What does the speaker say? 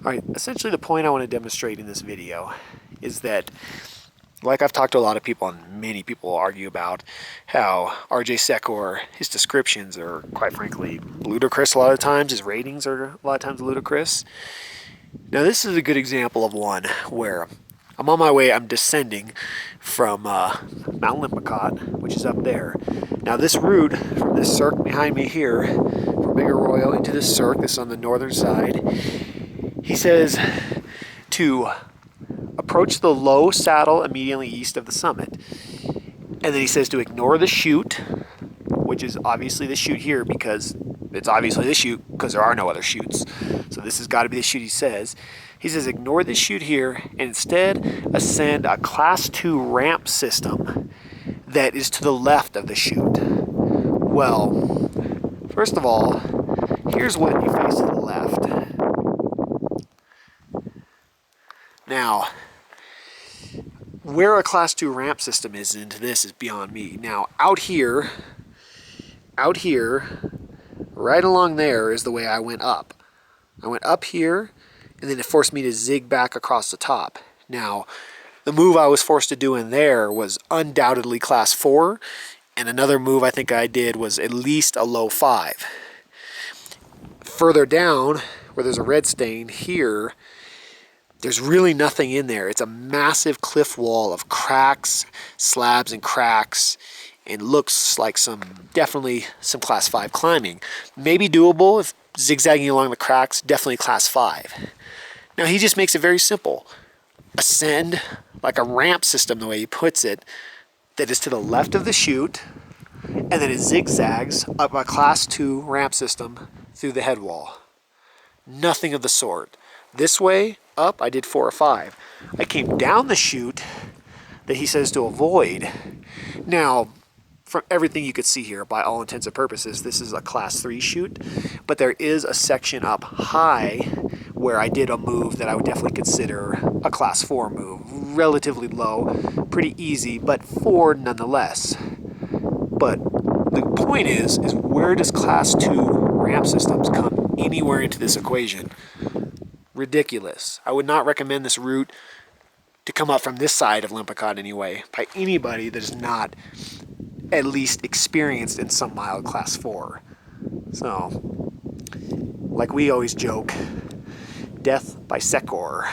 Alright, essentially the point I want to demonstrate in this video is that, like I've talked to a lot of people, and many people argue about how R.J. Secor, his descriptions are, quite frankly, ludicrous a lot of times. His ratings are a lot of times ludicrous. Now this is a good example of one where I'm on my way, I'm descending from Mount Lippincott, which is up there. Now this route from this cirque behind me here, from Big Arroyo into this cirque, this is on the northern side, he says to approach the low saddle immediately east of the summit. And then he says to ignore the chute, which is obviously the chute here because it's obviously the chute because there are no other chutes. So this has got to be the chute he says. He says ignore the chute here and instead ascend a class 2 ramp system that is to the left of the chute. Well, first of all, here's what you face to the left. Now, where a class 2 ramp system is into this is beyond me. Now, out here, right along there is the way I went up. I went up here, and then it forced me to zig back across the top. Now, the move I was forced to do in there was undoubtedly class 4, and another move I think I did was at least a low 5. Further down, where there's a red stain here, there's really nothing in there. It's a massive cliff wall of cracks, slabs and cracks, and looks like definitely some class 5 climbing. Maybe doable if zigzagging along the cracks, definitely class 5. Now he just makes it very simple. Ascend like a ramp system, the way he puts it, that is to the left of the chute, and then it zigzags up a class 2 ramp system through the head wall. Nothing of the sort. This way, up, I did 4 or 5. I came down the chute that he says to avoid. Now, from everything you could see here, by all intents and purposes, this is a class 3 chute, but there is a section up high where I did a move that I would definitely consider a class 4 move. Relatively low, pretty easy, but 4 nonetheless. But the point is where does class 2 ramp systems come anywhere into this equation? Ridiculous. I would not recommend this route to come up from this side of Lippincott anyway by anybody that is not at least experienced in some mild class 4. So, like we always joke, death by Secor.